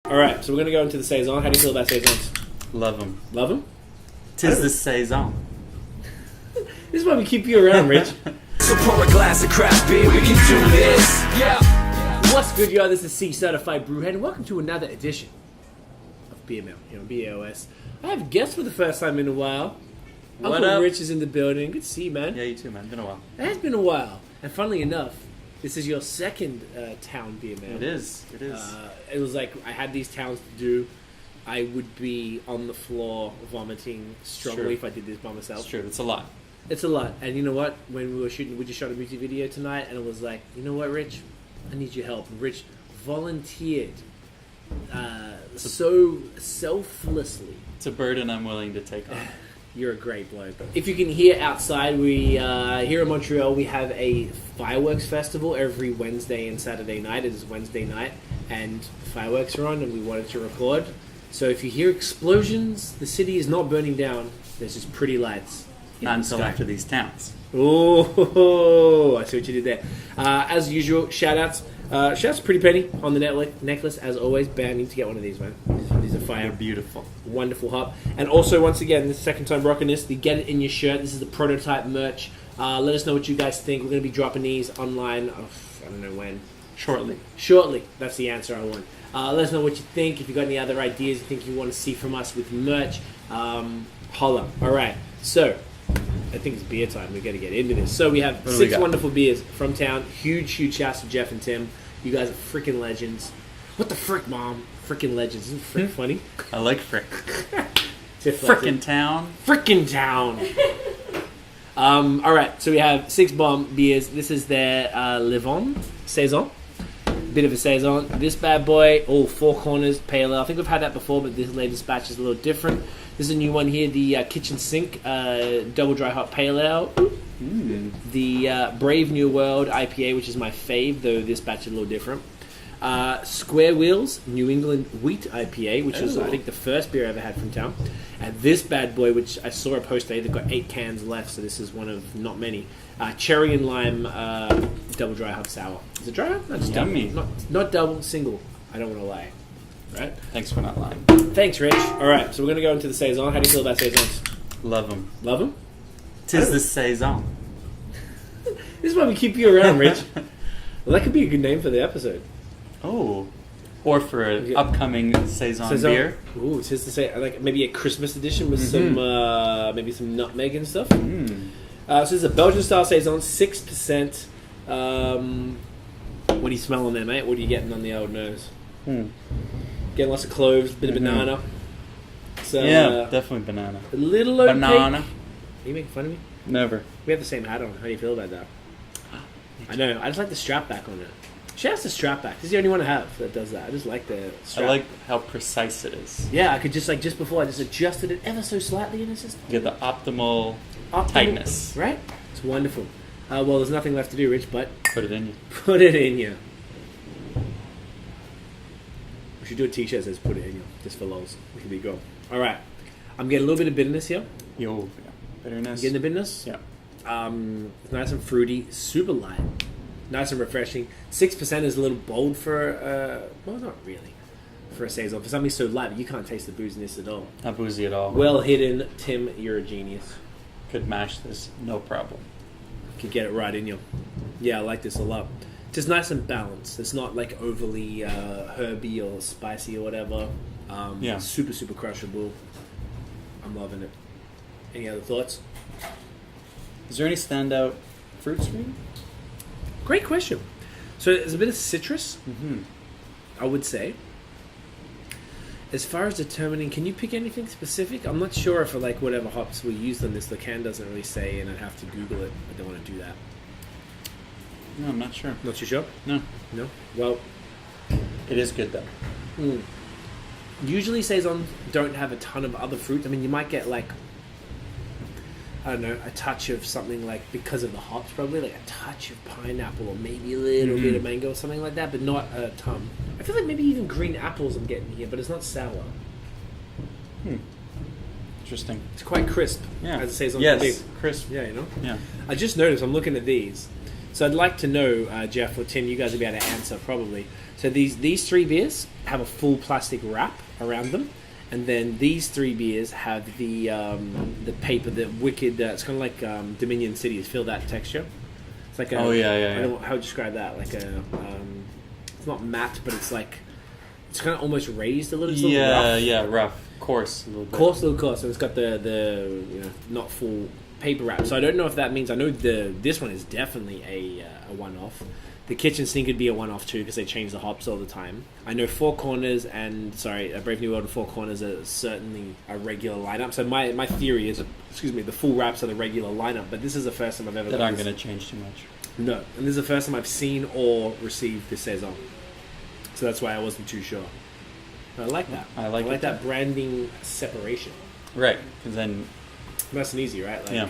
All right, so we're going to go into the Saison. How do you feel about Saisons? Love them. Love them? 'Tis the Saison. This is why we keep you around, Rich. So pour a glass of craft beer, we can do this. Yeah. What's good, y'all? This is C Certified Brewhead, and welcome to another edition of BML, BAOS. I have guests for the first time in a while. What Uncle up? Rich is in the building. Good to see you, man. Yeah, you too, man. Been a while. It has been a while, and funnily enough, this is your second town BML. It is. It is. It was like I had these towns to do. I would be on the floor vomiting strongly True. if I did this by myself. It's true. It's a lot. It's a lot. And you know what? When we were shooting, we just shot a music video tonight, and it was like, you know what, Rich? I need your help. And Rich volunteered so selflessly. It's a burden I'm willing to take on. You're a great bloke. If you can hear outside, we here in Montreal, we have a fireworks festival every Wednesday and Saturday night. It is Wednesday night, and fireworks are on, and we wanted to record. So if you hear explosions, the city is not burning down. There's just pretty lights. Not until after these towns. Oh, I see what you did there. As usual, shout-outs. Shout-outs to Pretty Pennie on the necklace, as always. Man, I need to get one of these, man. These are fire. They're beautiful. Wonderful hop. And also, once again, this is the second time rocking this, the Get It In Your shirt. This is the prototype merch. Let us know what you guys think. We're going to be dropping these online. I don't know when. Shortly. That's the answer I want. Let us know what you think. If you got any other ideas you think you want to see from us with merch, holla. All right. So, I think it's beer time. We've got to get into this. So we have six wonderful beers from town. Huge shouts to Jeff and Tim. You guys are freaking legends. What the frick, Mom? Freaking legends. Isn't frick funny? I like frick. Frickin' town. Frickin' town. All right. So we have 6 bomb beers. This is their Livon Saison. Bit of a Saison. This bad boy, 4 corners, pale ale. I think we've had that before, but this latest batch is a little different. This is a new one here, the Kitchen Sink Double Dry Hop Pale Ale. The Brave New World IPA, which is my fave, though this batch is a little different. Square Wheels New England Wheat IPA, which was, I think, the first beer I ever had from town. And this bad boy, which I saw a post today, they've got 8 cans left, so this is one of not many. Cherry and Lime Double Dry Hop Sour. Is it dry hop? No, just Yummy. double. Not double, single. I don't want to lie. Right? Thanks for not lying. Thanks, Rich. All right, so we're going to go into the Saison. How do you feel about Saisons? Love them. Love them? 'Tis the Saison. This is why we keep you around, Rich. Well, that could be a good name for the episode. Oh. Or for an upcoming Saison beer. Ooh, it's just to say, like maybe a Christmas edition with some maybe some nutmeg and stuff. So this is a Belgian-style Saison, 6%. What are you smelling there, mate? What are you getting on the old nose? Getting lots of cloves, bit of banana. So, Yeah, definitely banana. a little opaque. Banana. Are you making fun of me? Never. We have the same hat on. How do you feel about that? I know. I just like the strap back on it. Shout out to strap back. This is the only one I have that does that. I just like the strap. I like how precise it is. Yeah, I could just before I just adjusted it ever so slightly and it's just You get the optimal tightness. Right? It's wonderful. Well, there's nothing left to do, Rich, but Put it in you. put it in you. We should do a t-shirt that says put it in you, just for lols. We could be gone. All right. I'm getting a little bit of bitterness here. Yo, yeah. Bitterness. Getting the bitterness? Yeah. It's nice and fruity, super light, nice and refreshing. 6% is a little bold for, well, not really, for a Saison. For something so light, you can't taste the booze in this at all. Not boozy at all. Well hidden, Tim, you're a genius. Could mash this, no problem. Could get it right in you. Yeah, I like this a lot. Just nice and balanced. It's not like overly herby or spicy or whatever. Yeah. Super, super crushable. I'm loving it. Any other thoughts? Is there any standout fruits for you? Great question. So there's a bit of citrus, I would say. As far as determining, can you pick anything specific? I'm not sure if like whatever hops we used on this, the can doesn't really say, and I'd have to Google it. I don't want to do that. No, I'm not sure. Not too sure? No. No? Well, It is good, though. usually Saison don't have a ton of other fruit. I mean, you might get like, I don't know, a touch of something like, because of the hops probably, like a touch of pineapple or maybe a little bit of mango or something like that, but not a ton. I feel like maybe even green apples I'm getting here, but it's not sour. Interesting. It's quite crisp, Yeah. as it says on yes. the big. Crisp. Yeah, you know? Yeah. I just noticed, I'm looking at these. So I'd like to know, Jeff or Tim, you guys will be able to answer probably. So these 3 beers have a full plastic wrap around them, and then these 3 beers have the paper, the wicked. It's kind of like Dominion Cities. Feel that texture. It's like a, I don't know how to describe that. Like a it's not matte, but it's like it's kind of almost raised a little. It's rough, coarse, a little bit. Coarse, and it's got the not full paper wrap. So I don't know if that means. I know this one is definitely a one-off. The kitchen sink would be a one-off too because they change the hops all the time. I know Four Corners and A Brave New World and Four Corners are certainly a regular lineup. So my theory is, the full wraps are the regular lineup. But this is the first time I've ever. That aren't going to change too much. No, and this is the first time I've seen or received this SAISON. So that's why I wasn't too sure. But I like that. I like that branding separation. Right, because then nice and easy, right? Like,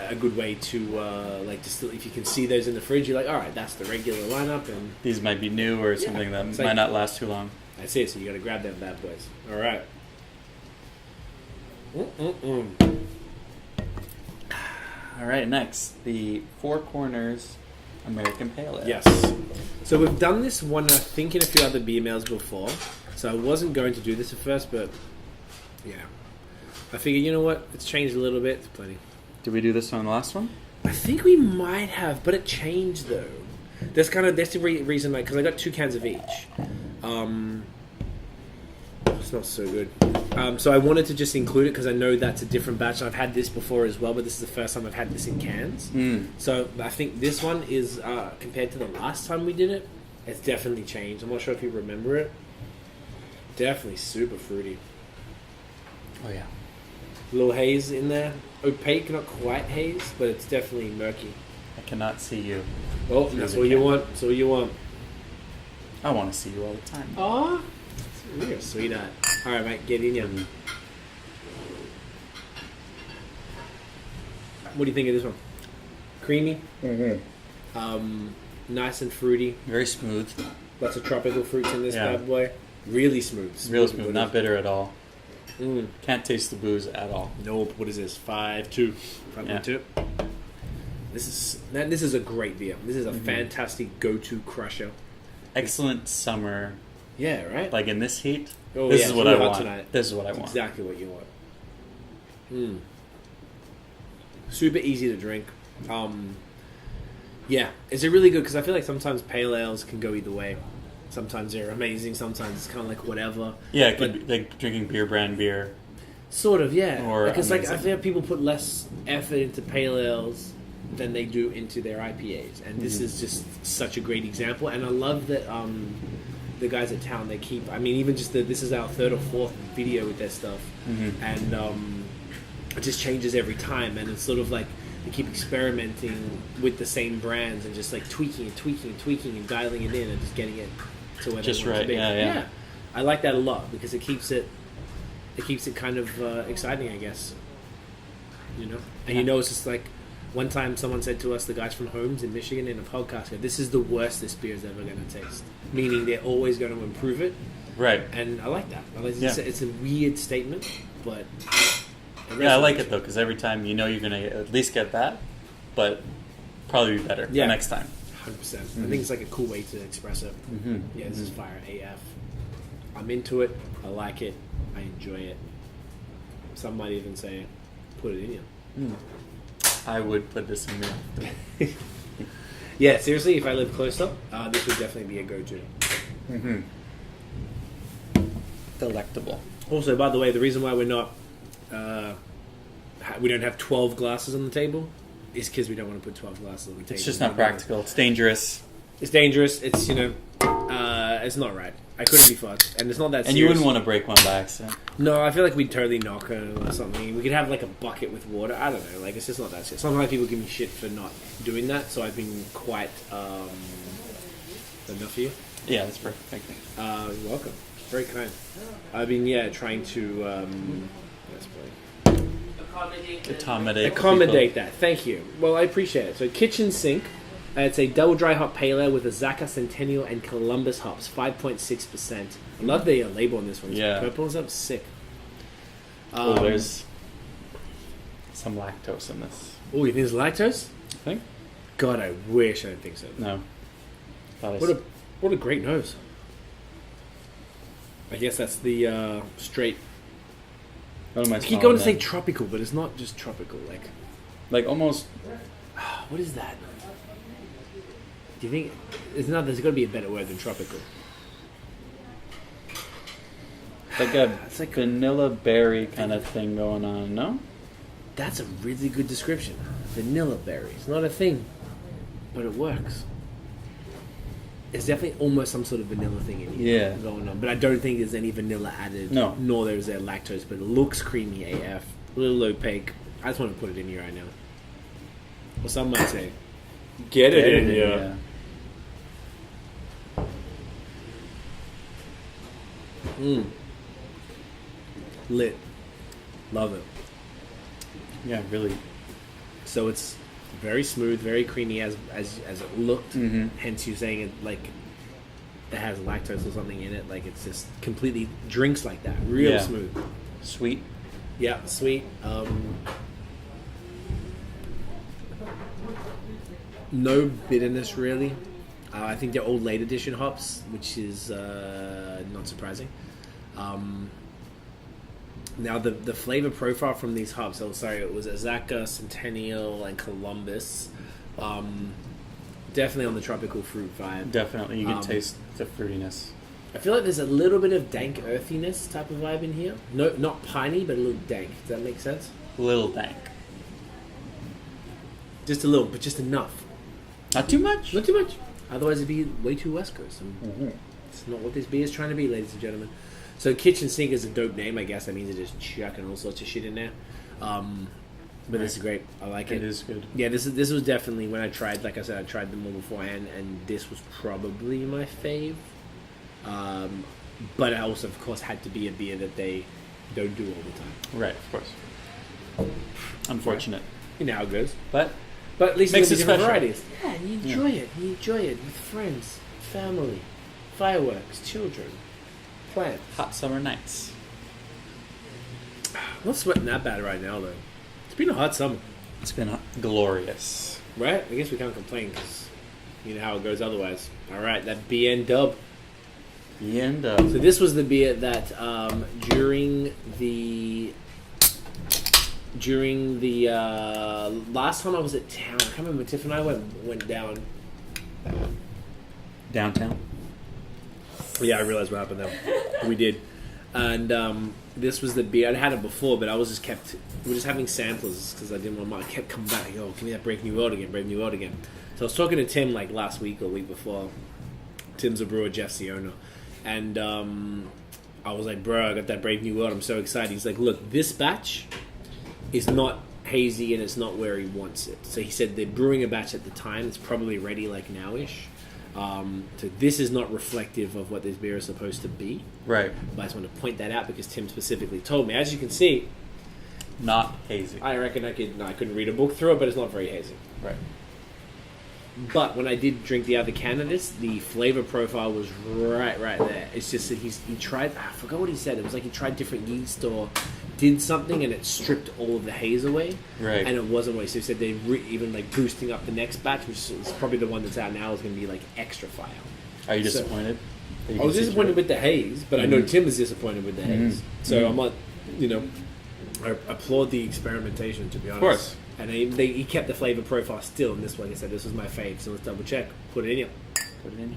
a good way to if you can see those in the fridge, you're like, all right, that's the regular lineup, and these might be new or something that might not last too long. That's it. So you got to grab them bad boys. All right. All right, next the Four Corners American Pale Ale. Yes. So we've done this one, I think, in a few other beer mails before. So I wasn't going to do this at first, but I figured, you know what? It's changed a little bit. It's plenty. Did we do this one on the last one? I think we might have, but it changed though. That's the reason, because I got 2 cans of each. It's not so good. So I wanted to just include it because I know that's a different batch. I've had this before as well, but this is the first time I've had this in cans. So I think this one is, compared to the last time we did it, it's definitely changed. I'm not sure if you remember it. Definitely super fruity. Oh yeah. A little haze in there. Opaque, not quite haze, but it's definitely murky. I cannot see you. Well, that's what you want. That's what you want. I want to see you all the time. Aw. You're a sweetheart. Alright, mate, get in here. What do you think of this one? Creamy? Nice and fruity. Very smooth. Lots of tropical fruits in this bad boy. Really smooth. Real smooth, not bitter at all. Can't taste the booze at all. Nope. What is this? 5.2. 5.2. This is a great beer. This is a fantastic go-to crusher. Excellent summer. Yeah, right? Like in this heat. Oh, this is what I want. Tonight. This is what I want. Exactly what you want. Super easy to drink. It's a really good, because I feel like sometimes pale ales can go either way. Sometimes they're amazing. Sometimes it's kind of like whatever. Yeah, it could be like drinking beer brand beer. Sort of, yeah. Or because I feel like people put less effort into pale ales than they do into their IPAs, and this is just such a great example. And I love that the guys at Town, they keep. I mean, even just this is our 3rd or 4th video with their stuff, and it just changes every time, and it's sort of like they keep experimenting with the same brands and just like tweaking and dialing it in and just getting it to where just they want right. it to be. Yeah. I like that a lot because it keeps it kind of exciting, I guess. You know, and it's just like one time someone said to us, the guys from Holmes in Michigan, in a podcast, this is the worst this beer is ever going to taste. Meaning they're always going to improve it. Right. And I like that. It's a weird statement, but I like it though, because every time you're going to at least get that, but probably be better the next time. 100%. I think it's like a cool way to express it. Yeah, this is fire AF. I'm into it. I like it. I enjoy it. Some might even say, put it in you. I would put this in there. Yeah, seriously, if I lived closer, this would definitely be a go-to. Delectable. Also, by the way, the reason why we're not, we don't have 12 glasses on the table is because we don't want to put 12 glasses on the table. It's just not practical. It's dangerous. It's dangerous. It's, it's not right. I couldn't be fucked. And it's not that serious. And you wouldn't want to break one by accident. No, I feel like we'd totally knock it or something. We could have like a bucket with water. I don't know. Like, it's just not that serious. Sometimes people give me shit for not doing that, so I've been quite enough for you. Yeah, that's perfect. Thank you. You're welcome. Very kind. I've been trying to accommodate that. Thank you. Well, I appreciate it. So, kitchen sink. It's a double dry hop pale ale with Azaka, Centennial, and Columbus hops, 5.6%. I love the label on this one. It's purple and stuff. Sick. There's some lactose in this. Oh, you think there's lactose? I think. God, I wish. I don't think so. No. What a great nose. I guess that's the straight. What am I Keep going to say tropical, but it's not just tropical. Like almost. What is that? Do you think there's got to be a better word than tropical? Like a It's like vanilla berry kind of thing going on, no? That's a really good description. Vanilla berry. It's not a thing, but it works. It's definitely almost some sort of vanilla thing in here going on. But I don't think there's any vanilla added. No. Nor there's there lactose, but it looks creamy AF. A little opaque. I just want to put it in here right now. Or some might say, get it in here. Lit. Love it. Yeah, really. So it's very smooth, very creamy as it looked. Hence you saying it like it has lactose or something in it. Like it's just completely drinks like that. Real smooth. Sweet. Yeah, sweet. No bitterness really. I think they're all late edition hops, which is not surprising. Now the flavor profile from these hops, it was Azaka, Centennial, and Columbus. Definitely on the tropical fruit vibe. Definitely, you can taste the fruitiness. I feel like there's a little bit of dank earthiness type of vibe in here. No, not piney, but a little dank. Does that make sense? A little dank. Just a little, but just enough. Not too much? Not too much. Otherwise it'd be way too West Coast. It's not what this beer is trying to be, ladies and gentlemen. So Kitchen Sink is a dope name, I guess. That means they're just chucking all sorts of shit in there. But this is great. I like it. It is good. Yeah, this was definitely when I tried. Like I said, I tried them all beforehand, and this was probably my fave. But it also, of course, had to be a beer that they don't do all the time. Right, of course. Unfortunate. You know how it goes. But at least makes it's it different special. varieties. Yeah, and you enjoy it. You enjoy it with friends, family, fireworks, children, plants. Hot summer nights. I'm not sweating that bad right now, though. It's been a hot summer. It's been glorious. Right? I guess we can't complain because you know how it goes otherwise. All right, that BN dub. BN dub. So this was the beer that during the last time I was at town, I can't remember, Tiff and I went down. Downtown? Yeah, I realized what happened there. We did. And this was the beer. I'd had it before, but I was we were just having samplers because I didn't want mine. I kept coming back, yo, give me that Brave New World again. So I was talking to Tim like last week or week before. Tim's a brewer, Jeff's the owner. And I was like, bro, I got that Brave New World. I'm so excited. He's like, look, this batch is not hazy and it's not where he wants it. So he said they're brewing a batch at the time. It's probably ready like now-ish. So this is not reflective of what this beer is supposed to be. Right. But I just want to point that out because Tim specifically told me. As you can see, not hazy. I reckon I couldn't read a book through it, but it's not very hazy. Right. But when I did drink the other can of this, the flavor profile was right there. It's just that he tried, I forgot what he said. It was like he tried different yeast or did something and it stripped all of the haze away. Right. And it wasn't what he said. They even like boosting up the next batch, which is probably the one that's out now, is going to be like extra fire. Are you disappointed? I was disappointed with the haze, but I know Tim is disappointed with the haze. So I'm not, I applaud the experimentation, to be honest. Of course. And he kept the flavor profile still in this one. He said, this was my fave, so let's double check. Put it in here. Put it in.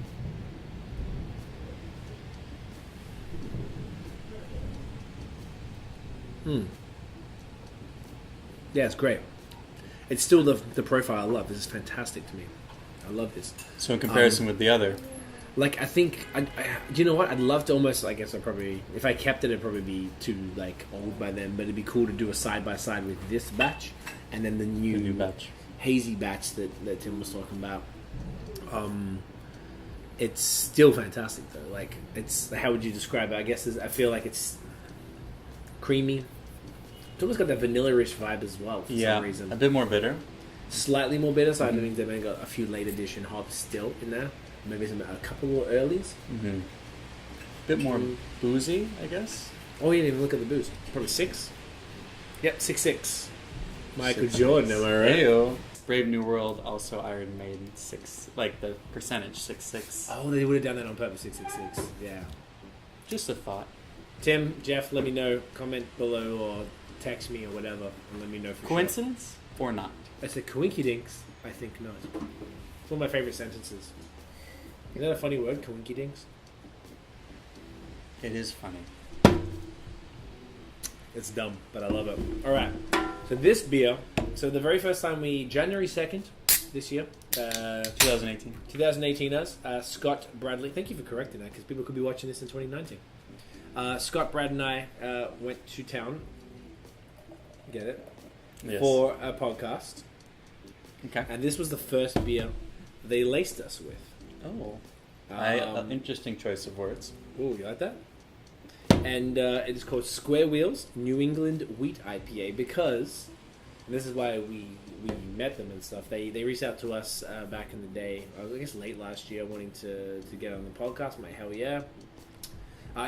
Yeah, it's great. It's still the profile I love. This is fantastic to me. I love this. So in comparison with the other? Like, I think, do you know what? I'd love to almost, I guess I'd probably, if I kept it, it'd probably be too, like, old by then. But it'd be cool to do a side-by-side with this batch and then the new batch. Hazy batch that Tim was talking about. It's still fantastic, though. Like, it's, how would you describe it? I guess I feel like it's creamy. It's almost got that vanilla-ish vibe as well, for some reason. A bit more bitter. Slightly more bitter, so I don't think they've maybe got a few late edition hops still in there. Maybe a couple more earlies. Mm-hmm. Bit more boozy, I guess. Oh, you didn't even look at the booze. Probably 6. Yep, 6.6. Michael Jordan, am I right? Heyo. Brave New World, also Iron Maiden 6, like the percentage 6.6. Oh, they would have done that on purpose. 666. Yeah. Just a thought. Tim, Jeff, let me know. Comment below or text me or whatever, and let me know for Coincidence or not? sure. I said coinky dinks. I think not. It's one of my favorite sentences. Is that a funny word, coinky dinks? It is funny. It's dumb, but I love it. All right. So this beer. So the very first time January 2nd this year. 2018. 2018 Scott Bradley. Thank you for correcting that because people could be watching this in 2019. Scott, Brad, and I went to town. Get it? Yes. For a podcast. Okay. And this was the first beer they laced us with. Oh. Interesting choice of words. Oh, you like that? And it is called Square Wheels New England Wheat IPA because, and this is why we met them and stuff, they reached out to us back in the day, I guess late last year, wanting to get on the podcast. I'm like, hell yeah.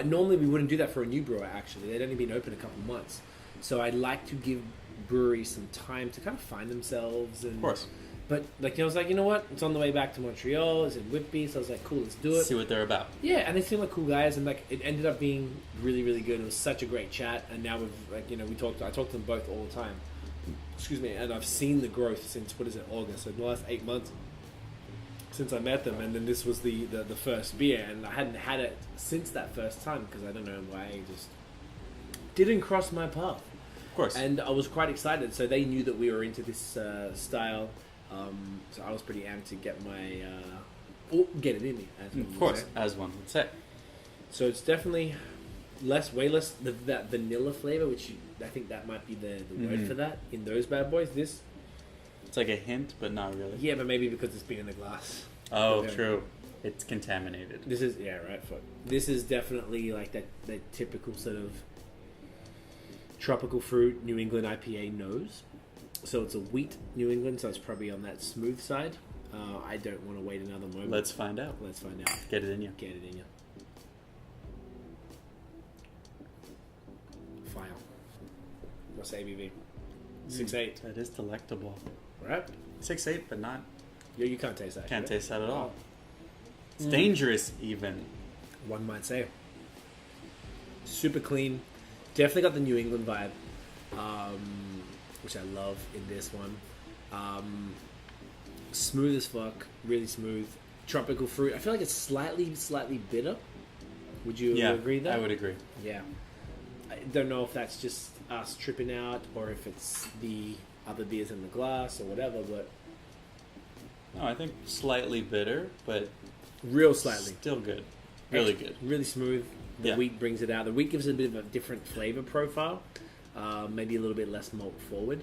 Normally we wouldn't do that for a new brewer, actually. They'd only been open a couple months. So I'd like to give breweries some time to kind of find themselves. And, of course. But I was like, you know what? It's on the way back to Montreal. It's in Whitby. So I was like, cool, let's do it. See what they're about. Yeah, and they seem like cool guys, and like it ended up being really, really good. It was such a great chat, and now we've I talk to them both all the time. Excuse me, and I've seen the growth since August. So in the last 8 months since I met them, and then this was the first beer, and I hadn't had it since that first time because I don't know why it just didn't cross my path. Of course. And I was quite excited. So they knew that we were into this style. So I was pretty amped to get get it in me. Of course, as one would say. So it's definitely way less that vanilla flavor, which I think that might be the word for that in those bad boys. This, it's like a hint, but not really. yeah, but maybe because it's been in the glass. Oh, true. It's contaminated. This is right. Fuck. This is definitely like that typical sort of tropical fruit New England IPA nose. So it's a wheat New England, so it's probably on that smooth side. I don't want to wait another moment. Let's find out. Get it in you. Get it in you. Fire. What's ABV? 6.8. That is delectable. Right? 6.8, but not. You can't taste that. Can't taste that at all. It's dangerous, even. One might say. Super clean. Definitely got the New England vibe. Which I love in this one. Smooth as fuck, really smooth. Tropical fruit. I feel like it's slightly bitter. Would you agree with that? I would agree. Yeah. I don't know if that's just us tripping out or if it's the other beers in the glass or whatever, but... No, I think slightly bitter, but... Real slightly. Still good. Really good. Really smooth. The wheat brings it out. The wheat gives it a bit of a different flavor profile. Maybe a little bit less malt forward.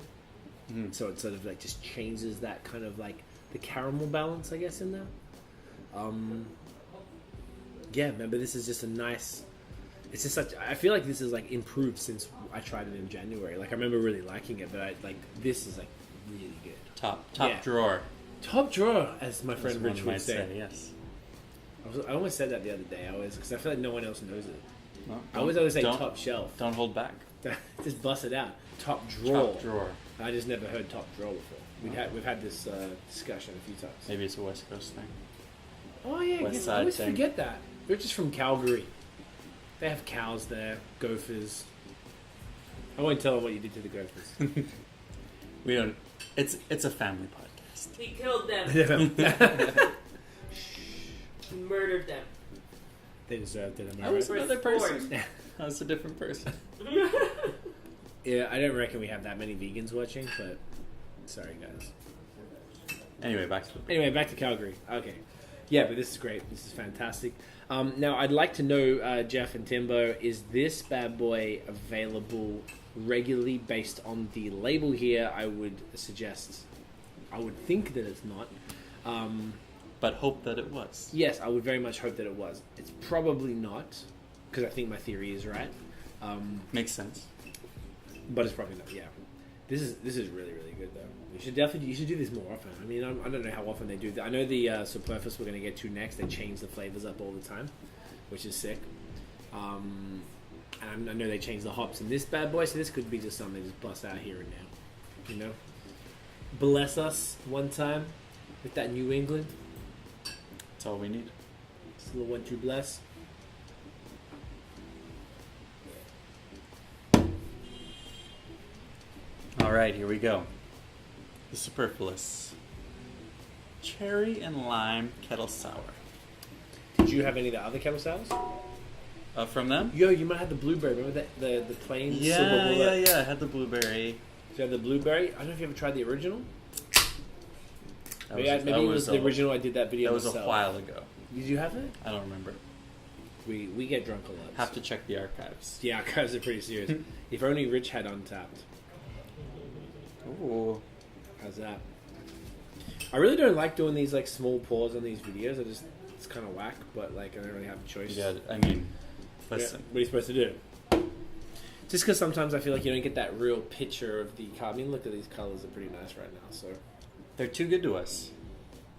So it sort of like just changes that kind of like the caramel balance, I guess, in there. Yeah, remember this is just a nice... It's just such... I feel like this is like improved since I tried it in January. Like I remember really liking it, but this is like really good. Top drawer. Top drawer, as my friend Rich would say. Yes. I almost said that the other day. Because I feel like no one else knows it. Well, I always say top shelf. Don't hold back. Just bust it out. Top drawer. Top drawer. I just never heard top drawer before. We've had this discussion a few times. Maybe it's a West Coast thing. Oh yeah, West I Side always thing. forget that. They're just from Calgary. They have cows there, gophers. I won't tell them what you did to the gophers. We don't. It's a family podcast. He killed them. He murdered them. They deserved it. I was Right? another person. I was a different person. Yeah, I don't reckon we have that many vegans watching, but sorry guys. Anyway, back to Calgary. Okay. Yeah, but this is great. This is fantastic. Now, I'd like to know, Jeff and Timbo, is this bad boy available regularly based on the label here? I would think that it's not. But hope that it was. Yes, I would very much hope that it was. It's probably not, because I think my theory is right. Makes sense. But it's probably not. Yeah, this is really really good though. You should do this more often. I mean, I don't know how often they do that. I know the Superfluous we're going to get to next. They change the flavors up all the time, which is sick. And I know they change the hops in this bad boy, so this could be just something they just bust out here and now, you know. bless us one time with that New England. That's all we need. Just a little one to bless. All right, here we go. The superfluous cherry and lime kettle sour. Did you have any of the other kettle sours? From them? Yo, you might have the blueberry. Remember that the plain silver bullet? Yeah. I had the blueberry. Do you have the blueberry? I don't know if you ever tried the original. Maybe it was the original. I did that video. That was myself. a while ago. Did you have it? I don't remember. We get drunk a lot. Have to check the archives. The archives are pretty serious. If only Rich had Untapped. Ooh. How's that? I really don't like doing these like small pours on these videos. It's kind of whack, but like I don't really have a choice. Yeah, I mean, listen. What are you supposed to do? Just because sometimes I feel like you don't get that real picture of the car. I mean, look at these colors; are pretty nice right now. So, They're too good to us.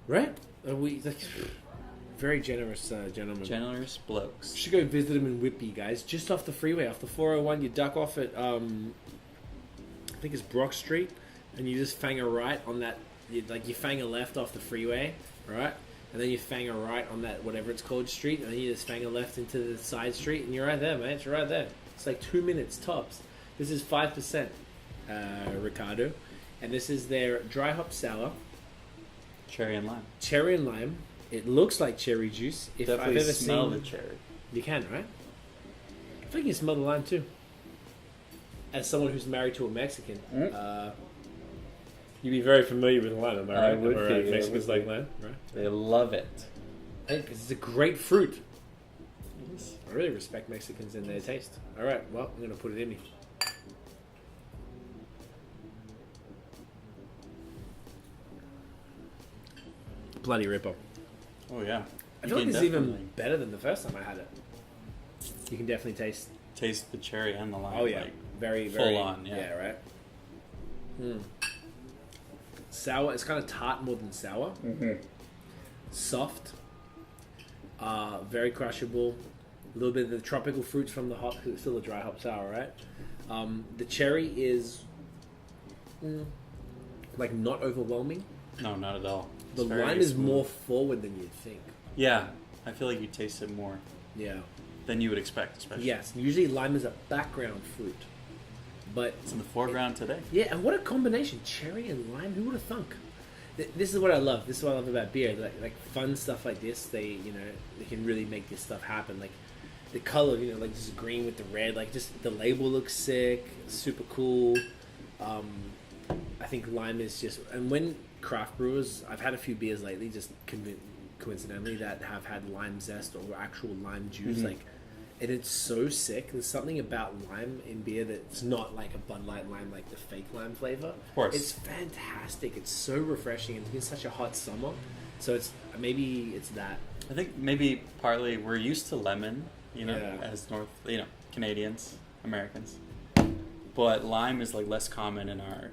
right? We like very generous gentlemen. Generous blokes. You should go visit them in Whitby, guys. Just off the freeway, off the 401. You duck off at I think it's Brock Street, and you just fang a right on that. You fang a left off the freeway, right? And then you fang a right on that whatever it's called street, and then you just fang a left into the side street, and you're right there, man. It's right there. It's like 2 minutes tops. This is 5%, Ricardo, and this is their dry hop sour, Cherry and lime. cherry and lime. It looks like cherry juice. If Definitely I've ever smell seen, the cherry. you can, right? I think you smell the lime too. As someone who's married to a Mexican, you'd be very familiar with lime, am I right? I would Am I be, right? I Mexicans would like be. lime, right? They love it. Because it's a great fruit. I really respect Mexicans and their taste. All right, well, I'm going to put it in me. Bloody ripper. Oh yeah. I feel like this is even better than the first time I had it. You can definitely taste the cherry and the lime. Oh yeah, like, very full on. Yeah, right. Sour. It's kind of tart more than sour. Soft. Very crushable. A little bit of the tropical fruits from the hop. It's still a dry hop sour, right? The cherry is like not overwhelming. No, not at all. The It's very lime is smooth. more forward than you'd think. Yeah, I feel like you taste it more Yeah. than you would expect, especially. Yes. Usually lime is a background fruit, but It's in the foreground today. yeah, and what a combination! Cherry and lime. Who would have thunk? This is what I love. This is what I love about beer. Like fun stuff like this. They can really make this stuff happen. Like the color, like this green with the red. Like just the label looks sick. Super cool. I think lime is just, and when craft brewers, I've had a few beers lately, just coincidentally, that have had lime zest or actual lime juice. Like, and it's so sick. There's something about lime in beer that's not like a Bud Light lime, like the fake lime flavor. Of course. It's fantastic. It's so refreshing. It's been such a hot summer. So maybe it's that. I think maybe partly we're used to lemon, Yeah. as Canadians, Americans. But lime is like less common in our,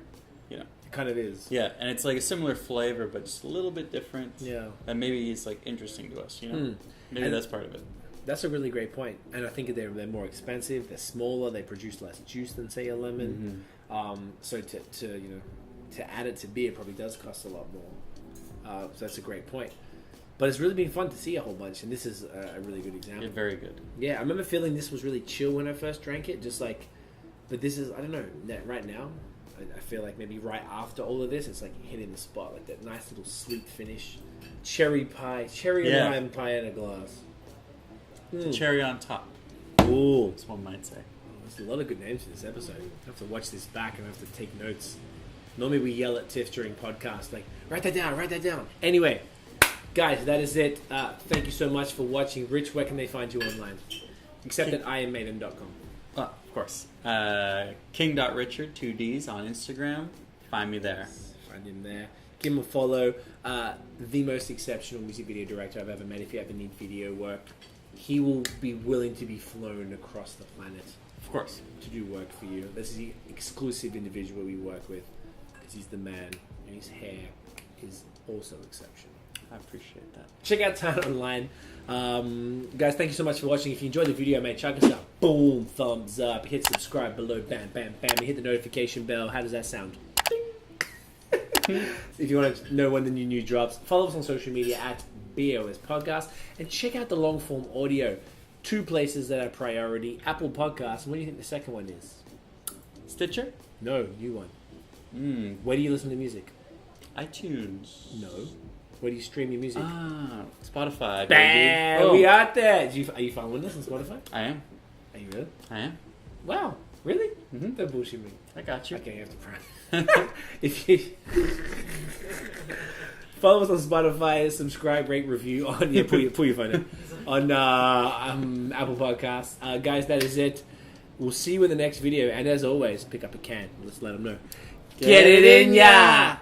It kind of is. yeah, and it's like a similar flavor, but just a little bit different. Yeah. And maybe it's like interesting to us, Maybe And- that's part of it. That's a really great point. And I think they're more expensive. They're smaller. They produce less juice than, say, a lemon. So to add it to beer probably does cost a lot more. So that's a great point. But it's really been fun to see a whole bunch, and this is a really good example. Yeah, very good. Yeah, I remember feeling this was really chill when I first drank it. Just like, but this is, I don't know, right now, I feel like maybe right after all of this, it's like hitting the spot, like that nice little sweet finish, cherry Yeah. and lime pie in a glass. Cherry on top, Ooh. as one might say. There's a lot of good names for this episode. I have to watch this back and I have to take notes. Normally we yell at Tiff during podcasts, like, write that down. Anyway, guys, that is it. Thank you so much for watching. Rich, where can they find you online? Except at iammaiden.com. Of course. King.Richard, 2 Ds on Instagram. Find me there. Find him there. Give him a follow. The most exceptional music video director I've ever met. If you ever need video work, he will be willing to be flown across the planet. Of course. To do work for you. This is the exclusive individual we work with because he's the man and his hair is also exceptional. I appreciate that. Check out Town Online. Guys, thank you so much for watching. If you enjoyed the video, mate, check us out. Boom, thumbs up. Hit subscribe below. Bam, bam, bam. Hit the notification bell. How does that sound? Ding. If you want to know when the new news drops, follow us on social media at BAOS Podcast and check out the long form audio. 2 places that are priority: Apple Podcasts. And what do you think the second one is? Stitcher? No, new one. Where do you listen to music? iTunes. No. Where do you stream your music? Spotify, Bam! baby. We out there. Are you following us on Spotify? I am. Are you really? I am. Wow. Really? Mm-hmm. Don't bullshit me. I got you. Okay, you have to pray. If you follow us on Spotify, subscribe, rate, review on pull your phone in. On Apple Podcasts. Guys, that is it. We'll see you in the next video, and as always, pick up a can. Let's let them know. Get it in ya!